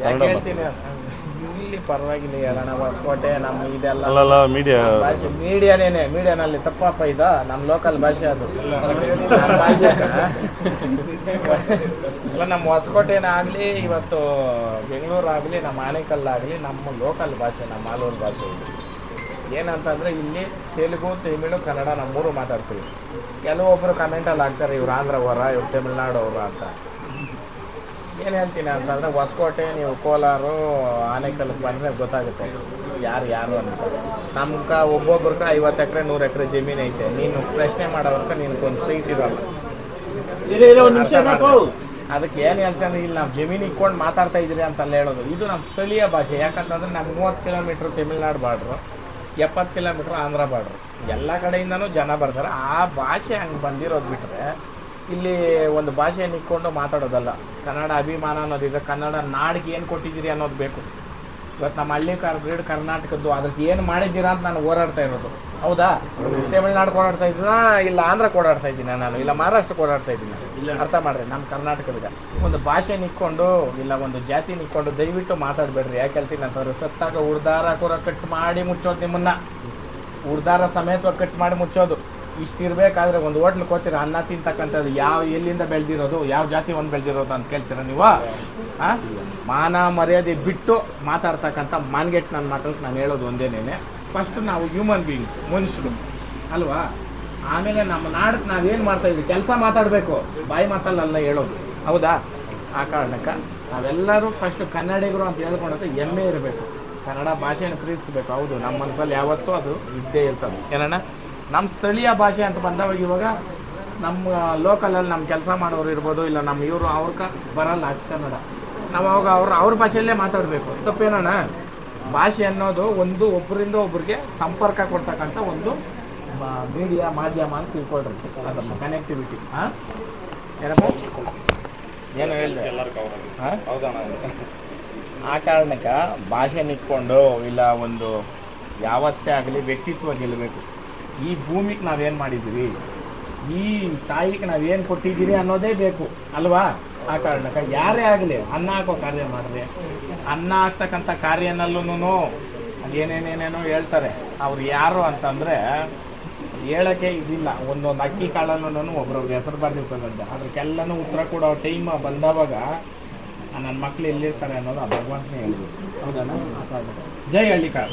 ಯಾಕೆ ಹೇಳ್ತೀನಿ ಇಲ್ಲಿ ಪರವಾಗಿಲ್ಲ ಹೇಳೋಣ ಹೊಸಕೋಟೆ ನಮ್ಮ ಇದೆಲ್ಲ ಮೀಡಿಯಾ ಭಾಷೆ ಮೀಡಿಯಾನಲ್ಲಿ ತಪ್ಪಪ್ಪ ಇದು ನಮ್ಮ ಲೋಕಲ್ ಭಾಷೆ ಅದು ನಮ್ಮ ಭಾಷೆ ಅಲ್ಲ ನಮ್ಮ ಹೊಸಕೋಟೆನಾಗಲಿ ಇವತ್ತು ಬೆಂಗಳೂರಾಗಲಿ ನಮ್ಮ ಆನೇಕಲ್ಲಾಗಲಿ ನಮ್ಮ ಲೋಕಲ್ ಭಾಷೆ ನಮ್ಮ ಮಾಲೂರು ಭಾಷೆ ಇದು ಏನಂತಂದರೆ ಇಲ್ಲಿ ತೆಲುಗು ತಮಿಳು ಕನ್ನಡ ನಮ್ಮೂರು ಮಾತಾಡ್ತೀವಿ. ಕೆಲವೊಬ್ಬರು ಕಮೆಂಟಲ್ಲಿ ಹಾಕ್ತಾರೆ ಇವ್ರು ಆಂಧ್ರವರ ಇವ್ರು ತಮಿಳ್ನಾಡು ಅವರು ಅಂತ. ಏನು ಹೇಳ್ತೀನಿ ಅಂತಂದರೆ ಹೊಸಕೋಟೆ ನೀವು ಕೋಲಾರ ಆನೇಕಲ್ಗೆ ಬಂದರೆ ಗೊತ್ತಾಗುತ್ತೆ ಯಾರು ಅಂತ. ನಮ್ಗೆ ಒಬ್ಬೊಬ್ರಿಗೆ 50 ಎಕರೆ 100 ಎಕರೆ ಜಮೀನು ಐತೆ. ನೀನು ಪ್ರಶ್ನೆ ಮಾಡೋರ್ಗೆ ನಿನಗೊಂದು ಸೈಟ್ ಇರೋಲ್ಲ. ಅದಕ್ಕೆ ಏನು ಹೇಳ್ತಂದ್ರೆ ಇಲ್ಲಿ ನಾವು ಜಮೀನು ಇಕ್ಕೊಂಡು ಮಾತಾಡ್ತಾ ಇದ್ದೀರಿ ಅಂತಲ್ಲ ಹೇಳೋದು. ಇದು ನಮ್ಮ ಸ್ಥಳೀಯ ಭಾಷೆ. ಯಾಕಂತಂದ್ರೆ ನಮ್ಗೆ 30 kilometre Tamil Nadu border, 70 kilometre Andhra border, ಎಲ್ಲ ಕಡೆಯಿಂದನೂ ಜನ ಬರ್ತಾರೆ. ಆ ಭಾಷೆ ಹಂಗೆ ಬಂದಿರೋದು ಬಿಟ್ಟರೆ ಇಲ್ಲಿ ಒಂದು ಭಾಷೆಯನ್ನು ಇಟ್ಕೊಂಡು ಮಾತಾಡೋದಲ್ಲ. ಕನ್ನಡ ಅಭಿಮಾನ ಅನ್ನೋದಿದೆ. ಕನ್ನಡ ನಾಡಿಗೆ ಏನು ಕೊಟ್ಟಿದ್ದೀರಿ ಅನ್ನೋದು ಬೇಕು. ಇವತ್ತು ನಮ್ಮ ಹಳ್ಳಿ ಕರ್ನಾಟಕದ್ದು ಅದಕ್ಕೆ ಏನು ಮಾಡಿದ್ದೀರಾ ಅಂತ ನಾನು ಓಡಾಡ್ತಾ ಇರೋದು. ಹೌದಾ? ತಮಿಳ್ನಾಡು ಓಡಾಡ್ತಾ ಇದ್ದೀನ, ಇಲ್ಲ ಆಂಧ್ರಕ್ಕೆ ಓಡಾಡ್ತಾ ಇದ್ದೀನಿ ನಾನು, ಇಲ್ಲ ಮಹಾರಾಷ್ಟ್ರಕ್ಕೆ ಓಡಾಡ್ತಾ ಇದ್ದೀನಿ. ಅರ್ಥ ಮಾಡ್ರಿ, ನಮ್ಮ ಕರ್ನಾಟಕದಾಗ ಒಂದು ಭಾಷೆ ನಿಕ್ಕೊಂಡು ಇಲ್ಲ ಒಂದು ಜಾತಿ ನಿಕ್ಕೊಂಡು ದಯವಿಟ್ಟು ಮಾತಾಡಬೇಡ್ರಿ. ಯಾಕೆ ಹೇಳ್ತೀನಿ ಅಂತಂದ್ರೆ ಸತ್ತಾಗ ಉಡ್ದಾರ ಕೂರ ಕಟ್ ಮಾಡಿ ಮುಚ್ಚೋದು, ನಿಮ್ಮನ್ನು ಉಡ್ದಾರ ಸಮೇತವಾಗಿ ಕಟ್ ಮಾಡಿ ಮುಚ್ಚೋದು. ಇಷ್ಟಿರಬೇಕಾದ್ರೆ ಒಂದು ಹೋಟ್ಲಿಗೆ ಹೋಗ್ತೀರ, ಅನ್ನ ತಿಂತಕ್ಕಂಥದ್ದು ಎಲ್ಲಿಂದ ಬೆಳೆದಿರೋದು, ಯಾವ ಜಾತಿ ಒಂದು ಬೆಳೆದಿರೋದು ಅಂತ ಕೇಳ್ತೀರ ನೀವು? ಮಾನ ಮರ್ಯಾದೆ ಬಿಟ್ಟು ಮಾತಾಡ್ತಕ್ಕಂಥ ಮಾನ್ಗೆಟ್ ನನ್ನ ಮಕ್ಕಳಿಗೆ ನಾನು ಹೇಳೋದು ಒಂದೇನೇನೆ. ಫಸ್ಟ್ ನಾವು ಹ್ಯೂಮನ್ ಬೀಯಿಂಗ್ಸ್, ಮನುಷ್ಯರು ಅಲ್ವಾ? ಆಮೇಲೆ ನಮ್ಮ ನಾಡಕ್ಕೆ ನಾವೇನು ಮಾಡ್ತಾಯಿದ್ವಿ ಕೆಲಸ ಮಾತಾಡಬೇಕು, ಬಾಯಿ ಮಾತಲ್ಲ ಹೇಳೋದು. ಹೌದಾ? ಆ ಕಾರಣಕ್ಕೆ ನಾವೆಲ್ಲರೂ ಫಸ್ಟ್ ಕನ್ನಡಿಗರು ಅಂತ ಹೇಳ್ಕೊಂಡ್ರೆ ಹೆಮ್ಮೆ ಇರಬೇಕು. ಕನ್ನಡ ಭಾಷೆಯನ್ನು ಪ್ರೀತಿಸಬೇಕು. ಹೌದು, ನಮ್ಮ ಮನಸ್ಸಲ್ಲಿ ಯಾವತ್ತೂ ಅದು ಇದ್ದೇ ಇರ್ತದೆ. ಏನಣ್ಣ, ನಮ್ಮ ಸ್ಥಳೀಯ ಭಾಷೆ ಅಂತ ಬಂದಾಗ ಇವಾಗ ನಮ್ಮ ಲೋಕಲಲ್ಲಿ ನಮ್ಮ ಕೆಲಸ ಮಾಡೋರು ಇರ್ಬೋದು, ಇಲ್ಲ ನಮ್ಮ ಇವರು ಅವ್ರಿಗೆ ಬರಲ್ಲ ಅಚ್ಚ ಕನ್ನಡ. ನಾವು ಅವಾಗ ಅವ್ರ ಭಾಷೆಯಲ್ಲೇ ಮಾತಾಡಬೇಕು. ತಪ್ಪೇನಣ್ಣ? ಭಾಷೆ ಅನ್ನೋದು ಒಂದು ಒಬ್ಬರಿಂದ ಒಬ್ಬರಿಗೆ ಸಂಪರ್ಕ ಕೊಡ್ತಕ್ಕಂಥ ಒಂದು ಮೀಡಿಯಾ ಮಾಧ್ಯಮ ಅಂತ ತಿಳ್ಕೊಳ್ರಿ. ಅದನ್ನು ಕನೆಕ್ಟಿವಿಟಿ. ಏನಪ್ಪ ಏನು ಹೇಳಿದೆ? ಆ ಕಾರಣಕ್ಕೆ ಭಾಷೆ ನಿಂತ್ಕೊಂಡು ಇಲ್ಲ ಒಂದು ಯಾವತ್ತೇ ಆಗಲಿ ವ್ಯಕ್ತಿತ್ವ ಗೆಲ್ಲಬೇಕು. ಈ ಭೂಮಿಗೆ ನಾವೇನು ಮಾಡಿದ್ದೀವಿ, ಈ ತಾಯಿಗೆ ನಾವೇನು ಕೊಟ್ಟಿದ್ದೀರಿ ಅನ್ನೋದೇ ಬೇಕು ಅಲ್ವಾ? ಆ ಕಾರಣಕ್ಕೆ ಯಾರೇ ಆಗಲಿ ಅನ್ನ ಹಾಕೋ ಕಾರ್ಯ ಮಾಡಿದ್ರೆ, ಅನ್ನ ಹಾಕ್ತಕ್ಕಂಥ ಕಾರ್ಯನಲ್ಲೂ ಏನೇನೇನೇನೋ ಹೇಳ್ತಾರೆ. ಅವ್ರು ಯಾರು ಅಂತಂದರೆ ಹೇಳೋಕ್ಕೆ ಇದಿಲ್ಲ. ಒಂದೊಂದು ಅಕ್ಕಿ ಕಾಳಲ್ಲೂ ಒಬ್ರೊಬ್ರು ಹೆಸರು ಬರ್ದಿರ್ತದಂತೆ. ಅದಕ್ಕೆಲ್ಲನೂ ಉತ್ತರ ಕೊಡೋ ಟೈಮ್ ಬಂದವಾಗ ನನ್ನ ಮಕ್ಳು ಎಲ್ಲಿರ್ತಾರೆ ಅನ್ನೋದು ಆ ಭಗವಂತನೇ ಹೇಳ್ಬೋದು. ಹೌದಾ? ಜೈ ಹಳ್ಳಿಕಾರ್.